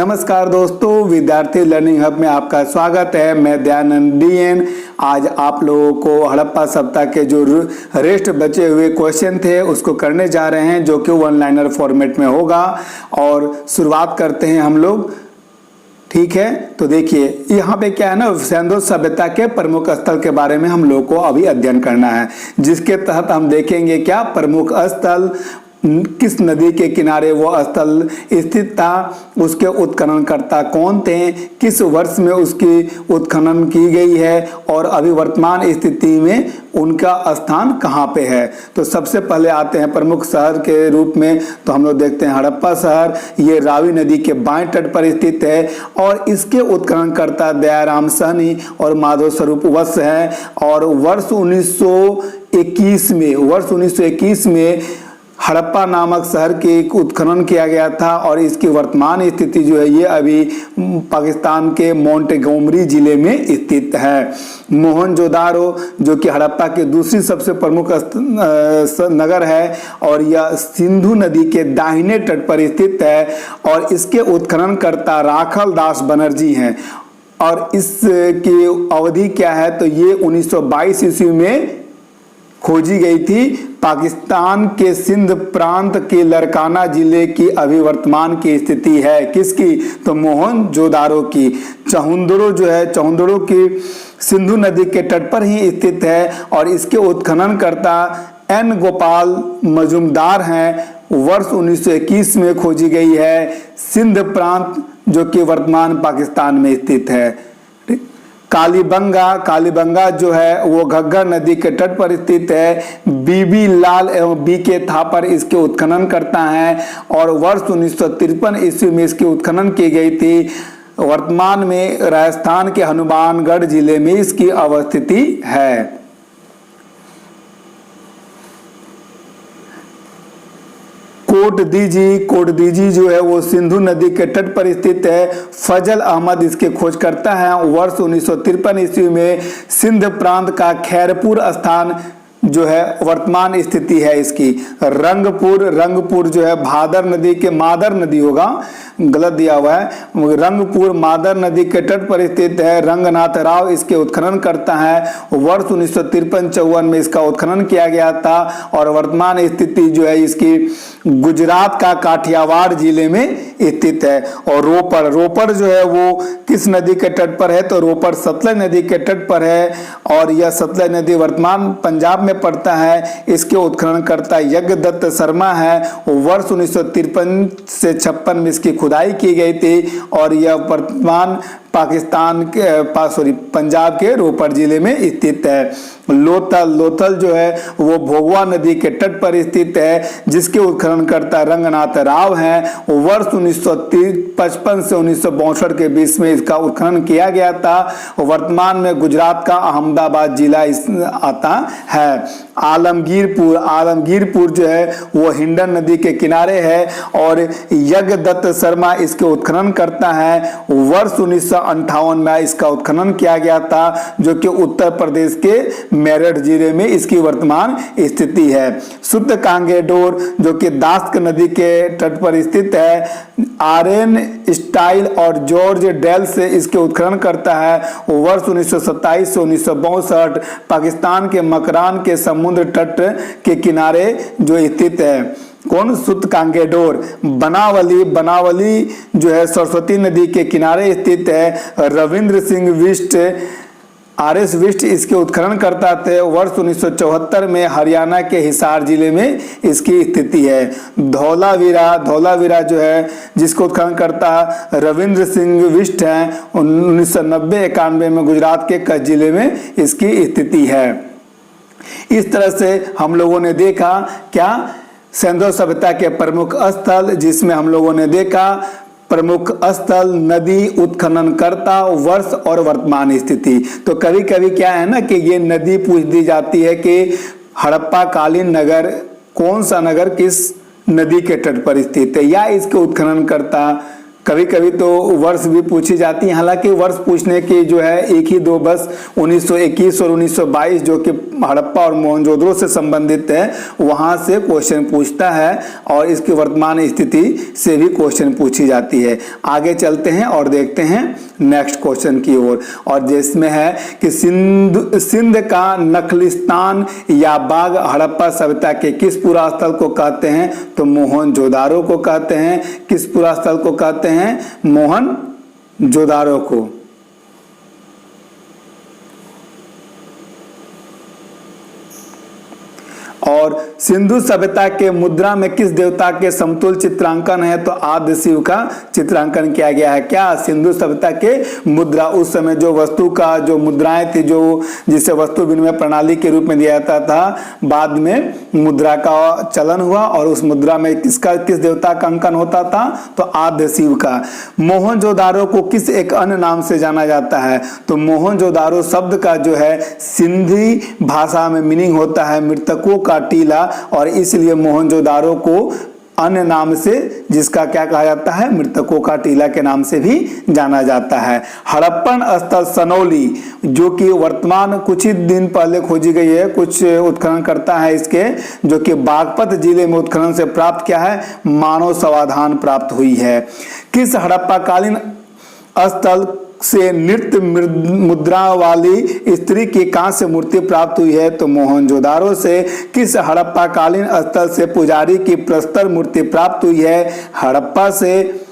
नमस्कार दोस्तों, विद्यार्थी लर्निंग हब में आपका स्वागत है। मैं दयानंद डीएन। आज आप लोगों को हड़प्पा सप्ताह के जो रेस्ट बचे हुए क्वेश्चन थे उसको करने जा रहे हैं, जो कि वन लाइनर फॉर्मेट में होगा। और शुरुआत करते हैं हम लोग। ठीक है, तो देखिए यहाँ पे क्या है ना, सिंधु सभ्यता के प्रमुख स्थल के बारे में हम लोग को अभी अध्ययन करना है, जिसके तहत हम देखेंगे क्या प्रमुख स्थल, किस नदी के किनारे वो स्थल स्थित था, उसके उत्खननकर्ता कौन थे, किस वर्ष में उसकी उत्खनन की गई है और अभी वर्तमान स्थिति में उनका स्थान कहाँ पे है। तो सबसे पहले आते हैं प्रमुख शहर के रूप में, तो हम लोग देखते हैं हड़प्पा शहर। ये रावी नदी के बाएं तट पर स्थित है और इसके उत्खननकर्ता दयाराम सहनी और माधव स्वरूप वत्स हैं। और वर्ष 1921 में हड़प्पा नामक शहर के उत्खनन किया गया था और इसकी वर्तमान स्थिति जो है ये अभी पाकिस्तान के मोंटेगोमरी जिले में स्थित है। मोहनजोदारो जो कि हड़प्पा की दूसरी सबसे प्रमुख नगर है और यह सिंधु नदी के दाहिने तट पर स्थित है और इसके उत्खननकर्ता राखल दास बनर्जी हैं। और इसकी अवधि क्या है, तो ये 1922 ईस्वी में खोजी गई थी। पाकिस्तान के सिंध प्रांत के लरकाना जिले की अभी वर्तमान की स्थिति है किसकी, तो मोहनजोदारो की। चहुंदड़ो जो है, चहुंदड़ो की सिंधु नदी के तट पर ही स्थित है और इसके उत्खननकर्ता एन गोपाल मजुमदार हैं। वर्ष 1921 में खोजी गई है। सिंध प्रांत जो कि वर्तमान पाकिस्तान में स्थित है। कालीबंगा जो है वो घग्गर नदी के तट पर स्थित है। बीबी लाल एवं बी के थापर इसके उत्खनन करता है और वर्ष 1953 ईस्वी में इसकी उत्खनन की गई थी। वर्तमान में राजस्थान के हनुमानगढ़ जिले में इसकी अवस्थिति है। कोटदीजी जो है वो सिंधु नदी के तट पर स्थित है। फजल अहमद इसके खोजकर्ता हैं। वर्ष 1953 ईस्वी में सिंध प्रांत का खैरपुर स्थान जो है वर्तमान स्थिति है इसकी। रंगपुर जो है भादर नदी के, मादर नदी होगा, गलत दिया हुआ है। रंगपुर मादर नदी के तट पर स्थित है। रंगनाथ राव इसके उत्खनन करता है। वर्ष 1953-54 में इसका उत्खनन किया गया था और वर्तमान स्थिति जो है इसकी गुजरात का काठियावाड़ जिले में स्थित है। और रोपड़ जो है वो किस नदी के तट पर है, तो रोपड़ सतलज नदी के तट पर है और यह सतलज नदी वर्तमान पंजाब में पड़ता है। इसके उत्खननकर्ता यज्ञदत्त शर्मा है। वर्ष 1953 से 56 में इसकी खुदाई की गई थी और यह वर्तमान पंजाब के रोपड़ जिले में स्थित है। लोथल जो है वो भोगवा नदी के तट पर स्थित है, जिसके उत्खननकर्ता रंगनाथ राव हैं। वर्ष 1955 से 1962 के बीच में इसका उत्खनन किया गया था। वर्तमान में गुजरात का अहमदाबाद जिला आता है। आलमगीरपुर जो है वो हिंडन नदी के किनारे है और यज्ञदत्त शर्मा इसके उत्खनन करता है। वर्ष 1958 में इसका उत्खनन किया गया था, जो कि उत्तर प्रदेश के मेरठ जिले में इसकी वर्तमान स्थिति है। शुद्ध कांगेडोर जो कि दास्क नदी के तट पर स्थित है। आरएन स्टाइल और जॉर्ज डेल से इसके उत्खनन करता है। वर्ष 1927 से 1962 पाकिस्तान के मकरान के समुद्र तट के किनारे जो स्थित है। कौन? सुत कांगेडोर। बनावली जो है सरस्वती नदी के किनारे स्थित है। रविंद्र सिंह विष्ट, आरएस विष्ट इसके उत्खनन करता थे। वर्ष 1974 में हरियाणा के हिसार जिले में इसकी स्थिति है। धौलावीरा जो है जिसको उत्खनन करता रविंद्र सिंह विष्ट हैं। 1990-91 में गुजरात के कच्छ जिले में इसकी स्थिति है। इस तरह से हम लोगों ने देखा क्या, सिंधु सभ्यता के प्रमुख स्थल, जिसमें हम लोगों ने देखा प्रमुख स्थल, नदी, उत्खननकर्ता, वर्ष और वर्तमान स्थिति। तो कभी कभी क्या है ना कि ये नदी पूछ दी जाती है कि हड़प्पा कालीन नगर, कौन सा नगर किस नदी के तट पर स्थित है, या इसके उत्खननकर्ता कभी कभी तो वर्ष भी पूछी जाती है, हालांकि वर्ष पूछने की जो है एक ही दो बस 1921 और 1922 जो कि हड़प्पा और मोहनजोदड़ो से संबंधित है, वहां से क्वेश्चन पूछता है और इसकी वर्तमान स्थिति से भी क्वेश्चन पूछी जाती है। आगे चलते हैं और देखते हैं नेक्स्ट क्वेश्चन की ओर, और जिसमें है कि सिंध का नखलिस्तान या बाग हड़प्पा सभ्यता के किस पुरा स्थल को कहते हैं? तो मोहनजोदारो को कहते हैं। किस पुरा स्थल को कहते हैं? मोहनजोदारो को। और सिंधु सभ्यता के मुद्रा में किस देवता के समतुल चित्रांकन है? तो आद्य शिव का चित्रांकन किया गया है। क्या? सिंधु सभ्यता के मुद्रा, उस समय जो वस्तु का जो मुद्राएं थी, जो जिसे वस्तु विनिमय प्रणाली के रूप में दिया जाता था, बाद में मुद्रा का चलन हुआ और उस मुद्रा में किस देवता का अंकन होता था? तो आद्य शिव का। मोहनजोदारो को किस एक अन्य नाम से जाना जाता है? तो मोहनजोदारो शब्द का जो है सिंधी भाषा में मीनिंग होता है मृतकों का टीला, और इसलिए मोहनजोदारो को अन्य नाम से, जिसका क्या कहा जाता है, मृतकों का टीला के नाम से भी जाना जाता है। हड़प्पन स्थल सनौली, जो कि वर्तमान कुछ ही दिन पहले खोजी गई है, कुछ उत्खनन करता है इसके, जो कि बागपत जिले में उत्खनन से प्राप्त क्या है? मानव समाधान प्राप्त हुई है। किस हड़प्पा कालीन स्थल से नृत्य मुद्रा वाली स्त्री की कांस्य मूर्ति प्राप्त हुई है? तो मोहनजोदारो से। किस हड़प्पा कालीन स्थल से पुजारी की प्रस्तर मूर्ति प्राप्त हुई है? हड़प्पा से।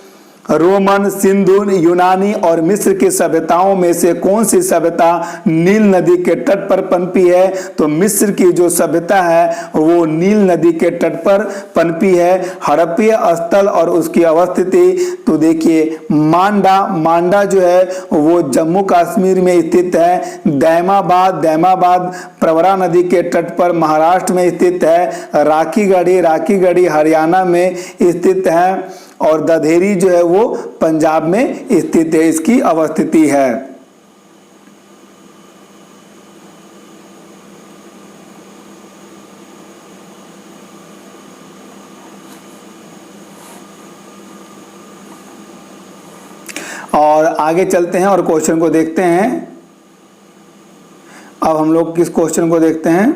रोमन, सिंधु, यूनानी और मिस्र की सभ्यताओं में से कौन सी सभ्यता नील नदी के तट पर पनपी है? तो मिस्र की जो सभ्यता है वो नील नदी के तट पर पनपी है। हड़प्पीय स्थल और उसकी अवस्थिति, तो देखिए मांडा जो है वो जम्मू कश्मीर में स्थित है। दैमाबाद प्रवरा नदी के तट पर महाराष्ट्र में स्थित है। राखीगढ़ी हरियाणा में स्थित है, और दधेरी जो है वो पंजाब में स्थित है, इसकी अवस्थिति है। और आगे चलते हैं और क्वेश्चन को देखते हैं। अब हम लोग किस क्वेश्चन को देखते हैं?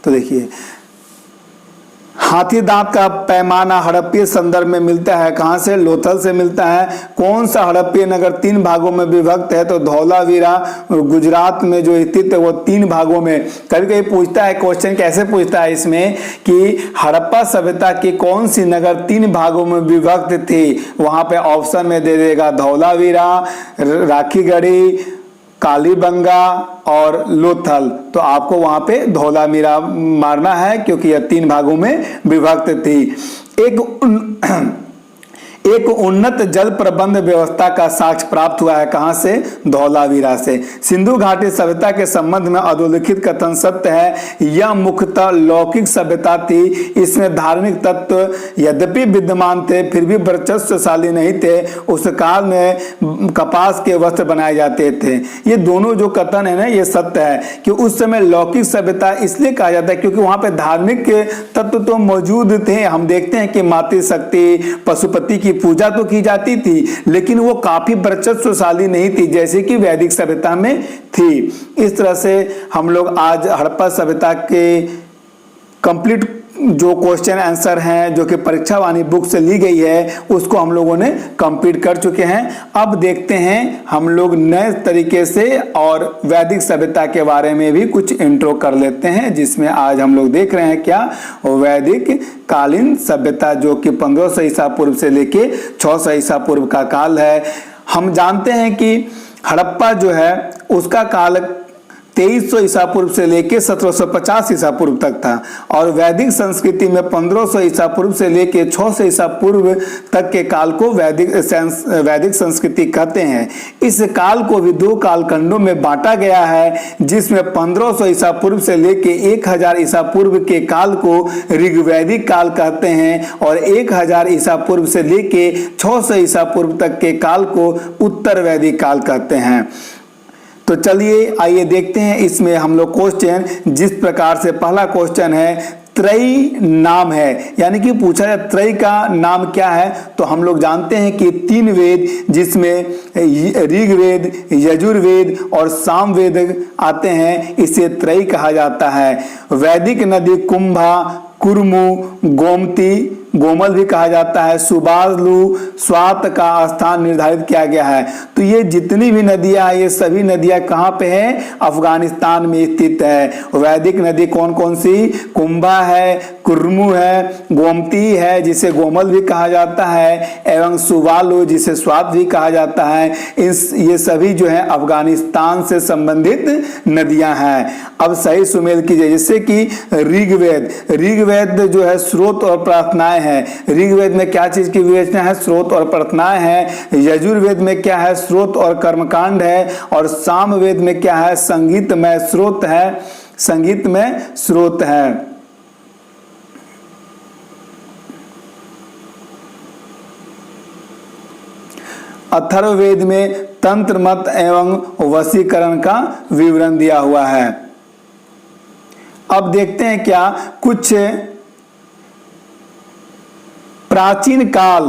तो देखिए, हाथी दांत का पैमाना हड़प्पीय संदर्भ में मिलता है कहां से? लोथल से मिलता है। कौन सा हड़प्पीय नगर 3 भागों में विभक्त है? तो धौलावीरा गुजरात में जो स्थित है वो 3 भागों में। कभी कभी पूछता है क्वेश्चन, कैसे पूछता है इसमें कि हड़प्पा सभ्यता की कौन सी नगर 3 भागों में विभक्त थी? वहां पे ऑप्शन में दे देगा धौलावीरा, राखीगढ़ी, कालीबंगा और लोथल। तो आपको वहां पे धौलावीरा मारना है, क्योंकि यह 3 भागों में विभक्त थी। एक उन्नत जल प्रबंध व्यवस्था का साक्ष्य प्राप्त हुआ है कहां से? धौलावीरा से। सिंधु घाटी सभ्यता के संबंध में अधोलिखित कथन सत्य है। यह मुख्यतः लौकिक सभ्यता थी। इसमें धार्मिक तत्व यद्यपि विद्यमान थे, फिर भी वर्चस्वशाली नहीं थे। उस काल में कपास के वस्त्र बनाए जाते थे। ये दोनों जो कथन है ना, ये सत्य है कि उस समय लौकिक सभ्यता इसलिए कहा जाता है क्योंकि वहां पे धार्मिक तत्व तो मौजूद थे। हम देखते हैं कि मातृशक्ति, पशुपति की पूजा तो की जाती थी, लेकिन वो काफी वर्चस्वशाली नहीं थी जैसे कि वैदिक सभ्यता में थी। इस तरह से हम लोग आज हड़प्पा सभ्यता के कंप्लीट जो क्वेश्चन आंसर हैं जो कि परीक्षा वाणी बुक से ली गई है उसको हम लोगों ने कंप्लीट कर चुके हैं। अब देखते हैं हम लोग नए तरीके से और वैदिक सभ्यता के बारे में भी कुछ इंट्रो कर लेते हैं, जिसमें आज हम लोग देख रहे हैं क्या, वैदिक कालीन सभ्यता जो कि 1500 ईसा पूर्व से लेके 600 ईसा पूर्व का काल है। हम जानते हैं कि हड़प्पा जो है उसका काल 2300 ईसा पूर्व से लेके 1750 ईसा पूर्व तक था, और वैदिक संस्कृति में 1500 ईसा पूर्व से लेके 600 ईसा पूर्व तक के काल को वैदिक संस्कृति कहते हैं। इस काल को भी 2 कालखंडों में बांटा गया है, जिसमें 1500 ईसा पूर्व से लेके 1000 ईसा पूर्व के काल को ऋग्वैदिक काल कहते हैं, और 1000 ईसा पूर्व से लेके 600 ईसा पूर्व तक के काल को उत्तर वैदिक काल कहते हैं। तो चलिए आइए देखते हैं इसमें हम लोग क्वेश्चन। जिस प्रकार से पहला क्वेश्चन है त्रयी नाम है, यानी कि पूछा जाए त्रयी का नाम क्या है, तो हम लोग जानते हैं कि 3 वेद जिसमें ऋग्वेद, यजुर्वेद और सामवेद आते हैं, इसे त्रयी कहा जाता है। वैदिक नदी कुंभा, कुर्मु, गोमती, गोमल भी कहा जाता है, सुबालु, स्वात का स्थान निर्धारित किया गया है। तो ये जितनी भी नदियां हैं, ये सभी नदियां कहाँ पे हैं? अफगानिस्तान में स्थित है। वैदिक नदी कौन कौन सी? कुंभा है, कुर्मु है, गोमती है जिसे गोमल भी कहा जाता है, एवं सुबालु जिसे स्वात भी कहा जाता है। ये सभी जो है अफगानिस्तान से संबंधित नदियां हैं। अब सही सुमेल कीजिए, जैसे कि ऋग्वेद जो है स्रोत और प्रार्थनाएं है। ऋग्वेद में क्या चीज की विवेचना है? स्रोत और प्रार्थनाएं है। यजुर्वेद में क्या है? स्रोत और कर्मकांड है। और सामवेद में क्या है? संगीतमय स्रोत है, संगीतमय स्रोत है। अथर्ववेद में तंत्र मत एवं वशीकरण का विवरण दिया हुआ है। अब देखते हैं क्या कुछ प्राचीन काल,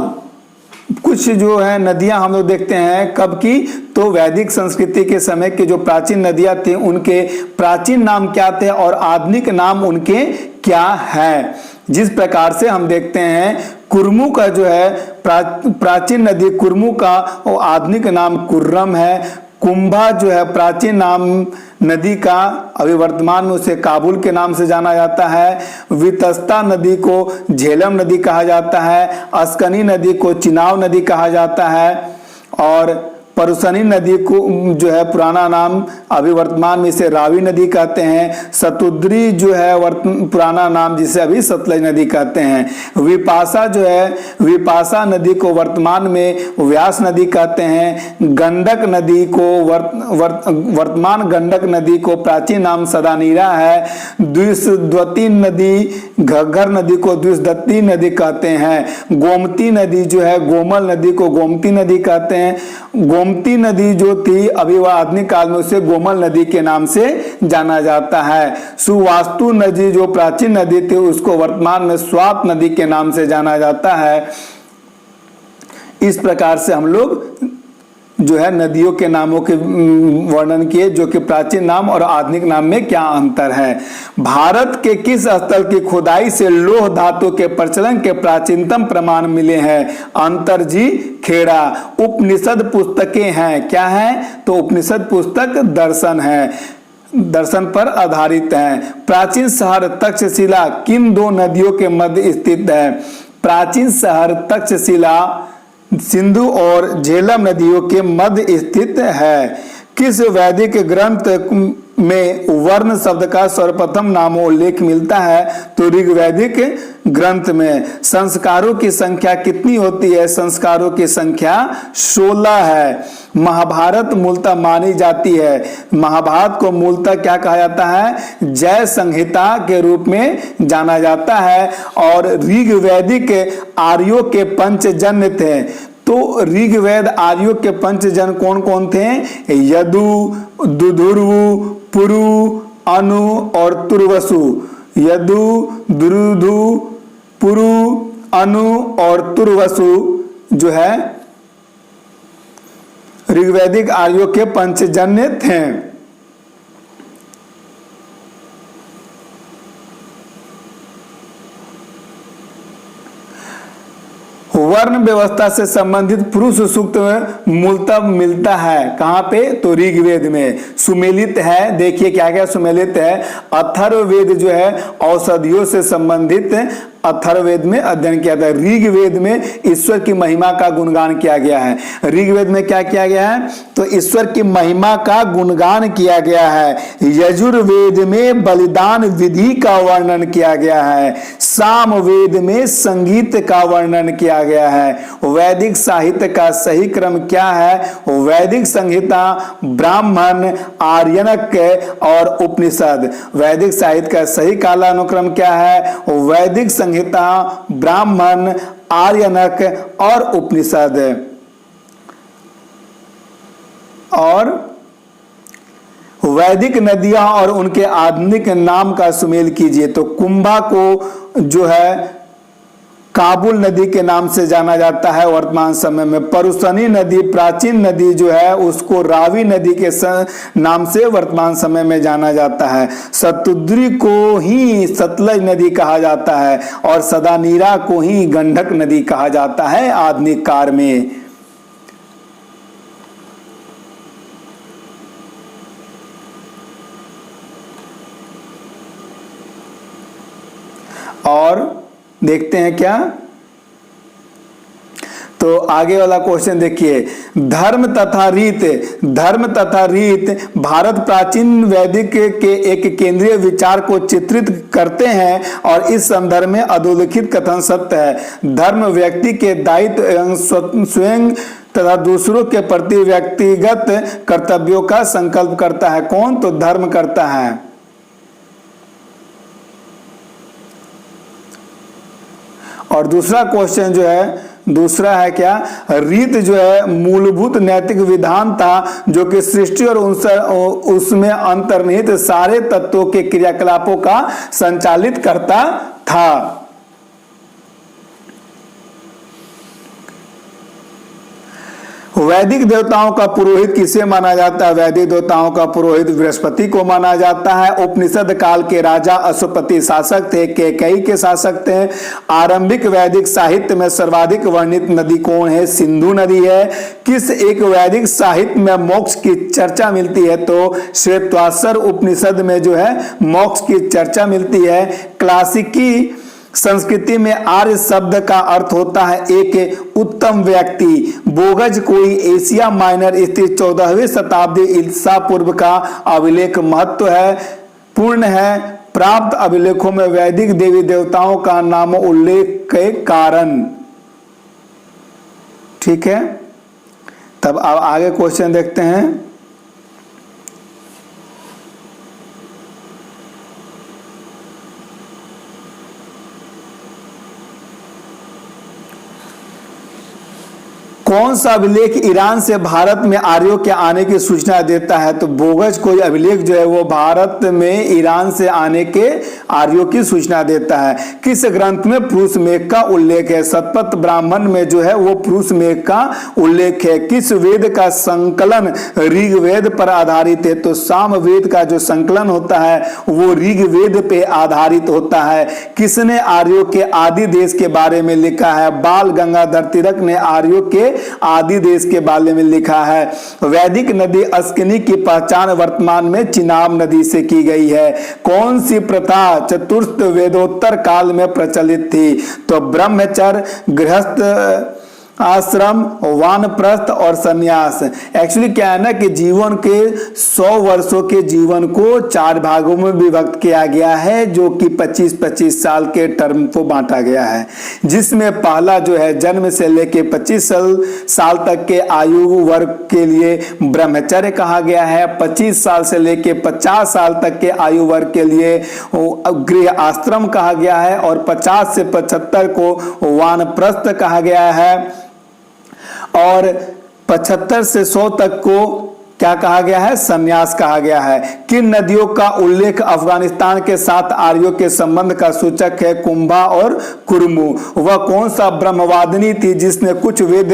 कुछ जो है नदियां हम लोग देखते हैं कब की, तो वैदिक संस्कृति के समय के जो प्राचीन नदियां थी उनके प्राचीन नाम क्या थे और आधुनिक नाम उनके क्या है। जिस प्रकार से हम देखते हैं कुर्मु का जो है प्राचीन नदी कुर्मु का और आधुनिक नाम कुर्रम है। कुंभा जो है प्राचीन नाम नदी का, अभी वर्तमान में उसे काबुल के नाम से जाना जाता है। वितस्ता नदी को झेलम नदी कहा जाता है। अस्कनी नदी को चिनाव नदी कहा जाता है। और परुसनी नदी को जो है पुराना नाम, अभी वर्तमान में इसे रावी नदी कहते हैं। सतुद्री जो है पुराना नाम, जिसे अभी सतलज नदी कहते हैं। विपाशा जो है, विपाशा नदी को वर्तमान में व्यास नदी कहते हैं। गंडक नदी को वर्तमान गंडक नदी को प्राचीन नाम सदानीरा है। द्विशद्वती नदी, घग्गर नदी को द्विशद्वती नदी कहते हैं। गोमती नदी जो है गोमल नदी को गोमती नदी कहते हैं। गोमती नदी जो थी अभी वह आधुनिक काल में उसे गोमल नदी के नाम से जाना जाता है। सुवास्तु नदी जो प्राचीन नदी थी उसको वर्तमान में स्वात नदी के नाम से जाना जाता है। इस प्रकार से हम लोग जो है नदियों के नामों के वर्णन किए, जो कि प्राचीन नाम और आधुनिक नाम में क्या अंतर है। भारत के किस स्थल की खुदाई से लौह धातु के प्रचलन के प्राचीनतम प्रमाण मिले हैं? अंतरजी खेड़ा। उपनिषद पुस्तकें हैं, क्या है? तो उपनिषद पुस्तक दर्शन है, दर्शन पर आधारित है। प्राचीन शहर तक्षशिला किन 2 नदियों के मध्य स्थित है? प्राचीन शहर तक्षशिला सिंधु और झेलम नदियों के मध्य स्थित है। किस वैदिक ग्रंथ में वर्ण शब्द का सर्वप्रथम नामोल्लेख मिलता है? तो ऋग्वैदिक ग्रंथ में। संस्कारों की संख्या कितनी होती है? संस्कारों की संख्या 16 है। महाभारत मूलतः मानी जाती है, महाभारत को मूलतः क्या कहा जाता है? जय संहिता के रूप में जाना जाता है। और ऋग्वैदिक आर्यों के पंचजन्य थे। तो ऋग्वेद आर्यों के पंचजन कौन कौन थे? यदु, दुधुर्वु, पुरु, अनु और तुर्वसु। यदु, दुरुधु, पुरु, अनु और तुर्वसु जो है ऋग्वैदिक आर्यों के पंचजन्य थे। वर्ण व्यवस्था से संबंधित पुरुष सूक्त मूलतः मिलता है कहां पे? तो ऋग्वेद में सुमेलित है। देखिए क्या क्या सुमेलित है। अथर्ववेद जो है औषधियों से संबंधित अथर्ववेद में अध्ययन किया था। ऋग्वेद में ईश्वर की महिमा का गुणगान किया गया है। ऋग्वेद में क्या किया गया है? तो ईश्वर की महिमा का गुणगान किया गया है। यजुर्वेद में बलिदान विधि का वर्णन किया गया है। सामवेद में संगीत का वर्णन किया गया है। वैदिक साहित्य का सही क्रम क्या है? वैदिक संहिता, ब्राह्मण, आर्यनक और उपनिषद। वैदिक साहित्य का सही कालानुक्रम क्या है? वैदिक संहिता, ब्राह्मण, आर्यनक और उपनिषद। और वैदिक नदियां और उनके आधुनिक नाम का सुमेल कीजिए। तो कुंभा को जो है काबुल नदी के नाम से जाना जाता है वर्तमान समय में। परुसनी नदी, प्राचीन नदी जो है उसको रावी नदी के नाम से वर्तमान समय में जाना जाता है। सतुद्री को ही सतलज नदी कहा जाता है और सदानीरा को ही गंडक नदी कहा जाता है आधुनिक काल में। और देखते हैं क्या, तो आगे वाला क्वेश्चन देखिए, धर्म तथा रीत भारत प्राचीन वैदिक के एक केंद्रीय विचार को चित्रित करते हैं और इस संदर्भ में अधोलिखित कथन सत्य है। धर्म व्यक्ति के दायित्व एवं स्वयं तथा दूसरों के प्रति व्यक्तिगत कर्तव्यों का संकल्प करता है। कौन? तो धर्म करता है। और दूसरा क्वेश्चन जो है, दूसरा है क्या, रीत जो है मूलभूत नैतिक विधान था जो कि सृष्टि और उसमें अंतर्निहित सारे तत्वों के क्रियाकलापों का संचालित करता था। वैदिक देवताओं का पुरोहित किसे माना जाता है? वैदिक देवताओं का पुरोहित बृहस्पति को माना जाता है। उपनिषद काल के राजा अश्वपति शासक थे, कैकेयी के शासक थे। आरंभिक वैदिक साहित्य में सर्वाधिक वर्णित नदी कौन है? सिंधु नदी है। किस एक वैदिक साहित्य में मोक्ष की चर्चा मिलती है? तो श्वेतवासर उपनिषद में जो है मोक्ष की चर्चा मिलती है। क्लासिकी संस्कृति में आर्य शब्द का अर्थ होता है एक उत्तम व्यक्ति। बोगज कोई एशिया माइनर स्थित 14वीं शताब्दी ईसा पूर्व का अभिलेख महत्व है पूर्ण है। प्राप्त अभिलेखों में वैदिक देवी देवताओं का नाम उल्लेख के कारण। ठीक है, तब अब आगे क्वेश्चन देखते हैं। कौन सा अभिलेख ईरान से भारत में आर्यों के आने की सूचना देता है? तो बोगज कोई अभिलेख जो है वो भारत में ईरान से आने के आर्यों की सूचना देता है। किस ग्रंथ में पुरुष मेघ का उल्लेख है? शतपथ ब्राह्मण में जो है वो पुरुष मेघ का उल्लेख है। किस वेद का संकलन ऋग्वेद पर आधारित है? तो सामवेद का जो संकलन होता है वो ऋग्वेद पे आधारित होता है। किसने आर्यों के आदि देश के बारे में लिखा है? बाल गंगाधर तिलक ने आर्यों के आदि देश के बारे में लिखा है। वैदिक नदी अस्किनी की पहचान वर्तमान में चिनाब नदी से की गई है। कौन सी प्रथा चतुर्थ वेदोत्तर काल में प्रचलित थी? तो ब्रह्मचर्य, गृहस्थ आश्रम, वानप्रस्थ और सन्यास। एक्चुअली क्या है ना कि जीवन के 100 वर्षों के जीवन को 4 भागों में विभक्त किया गया है जो कि 25-25 साल के टर्म को बांटा गया है, जिसमें पहला जो है जन्म से लेके 25 साल तक के आयु वर्ग के लिए ब्रह्मचर्य कहा गया है। 25 साल से लेके 50 साल तक के आयु वर्ग के लिए गृह आश्रम कहा गया है और 50 से 75 को वानप्रस्थ कहा गया है और 75 से 100 तक को क्या कहा गया है? सन्यास कहा गया है। किन नदियों का उल्लेख अफगानिस्तान के साथ आर्यों के संबंध का सूचक है? कुंभा और कुरमु। वह कौन सा ब्रह्मवादिनी थी जिसने कुछ वेद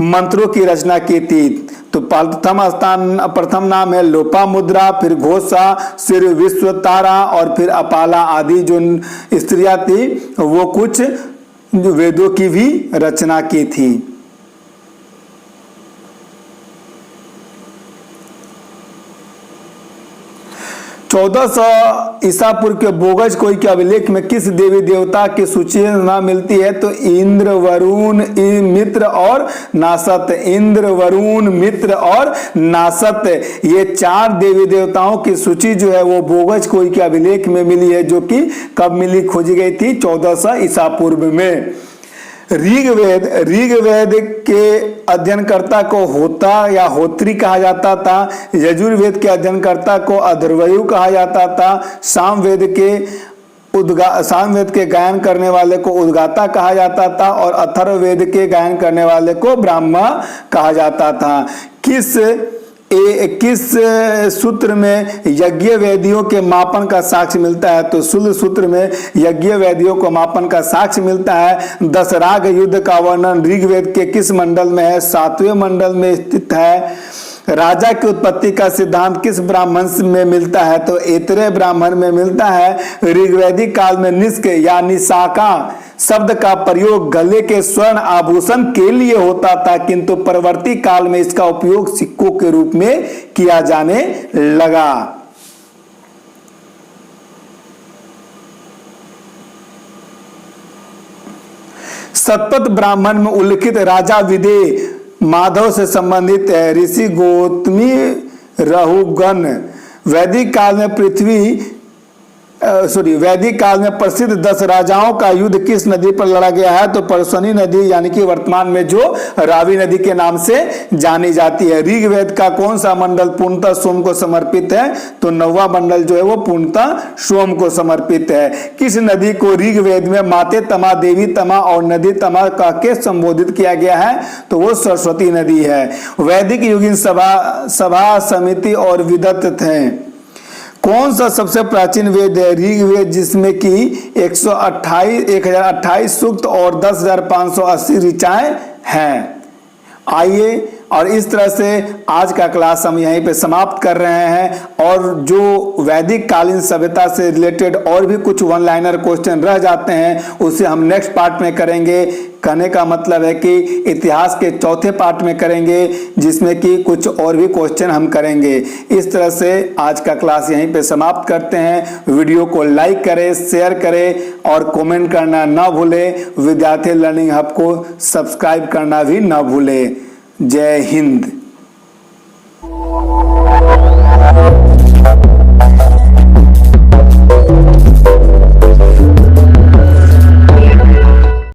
मंत्रों की रचना की थी? तो प्रथम नाम है लोपामुद्रा, फिर घोषा, फिर विश्वतारा और फिर अपाला आदि जो स्त्रियां थी वो कुछ वेदों की भी रचना की थी। ईसा पूर्व के बोगज कोई के अभिलेख में किस देवी देवता की सूची न मिलती है? तो इंद्र, वरुण, मित्र और नासत। इंद्र, वरुण, मित्र और नासत, ये 4 देवी देवताओं की सूची जो है वो बोगज कोई के अभिलेख में मिली है, जो कि कब मिली? खोजी गई थी 1400 ईसा पूर्व में। ऋग्वेद के अध्ययनकर्ता को होता या होत्री कहा जाता था। यजुर्वेद के अध्ययनकर्ता को अध्वर्यु कहा जाता था। सामवेद के गायन करने वाले को उद्गाता कहा जाता था और अथर्ववेद के गायन करने वाले को ब्राह्मा कहा जाता था। किस किस सूत्र में यज्ञ वेदियों के मापन का साक्ष्य मिलता है? तो शूद्र सूत्र में यज्ञ वेदियों को मापन का साक्ष्य मिलता है। दशराग युद्ध का वर्णन ऋग्वेद के किस मंडल में है? 7वें मंडल में स्थित है। राजा की उत्पत्ति का सिद्धांत किस ब्राह्मण में मिलता है? तो ऐतरेय ब्राह्मण में मिलता है। ऋग्वैदिक काल में निष्क या निशाका शब्द का प्रयोग गले के स्वर्ण आभूषण के लिए होता था, किंतु परवर्ती काल में इसका उपयोग सिक्कों के रूप में किया जाने लगा। शतपथ ब्राह्मण में उल्लिखित राजा विदेह माधव से संबंधित है। ऋषि गौतमी रहुगण वैदिक काल में प्रसिद्ध 10 राजाओं का युद्ध किस नदी पर लड़ा गया है? तो परसनी नदी, यानी कि वर्तमान में जो रावी नदी के नाम से जानी जाती है। ऋग्वेद का कौन सा मंडल पूर्णतः सोम को समर्पित है? तो 9वां मंडल जो है वो पूर्णतः सोम को समर्पित है। किस नदी को ऋग्वेद में माते तमा, देवी तमा और नदी तमा कह के संबोधित किया गया है? तो वो सरस्वती नदी है। वैदिक युगीन सभा समिति और विदत्त थे। कौन सा सबसे प्राचीन वेद है? ऋग्वेद, जिसमें कि 1028 सूक्त और 10,580 ऋचाएं हैं। आइए, और इस तरह से आज का क्लास हम यहीं पे समाप्त कर रहे हैं। और जो वैदिक कालीन सभ्यता से रिलेटेड और भी कुछ वन लाइनर क्वेश्चन रह जाते हैं उसे हम नेक्स्ट पार्ट में करेंगे। कहने का मतलब है कि इतिहास के चौथे पार्ट में करेंगे, जिसमें कि कुछ और भी क्वेश्चन हम करेंगे। इस तरह से आज का क्लास यहीं पे समाप्त करते हैं। वीडियो को लाइक करें, शेयर करें और कमेंट करना ना भूलें। विद्यार्थी लर्निंग हब को सब्सक्राइब करना भी ना भूलें। जय हिंद।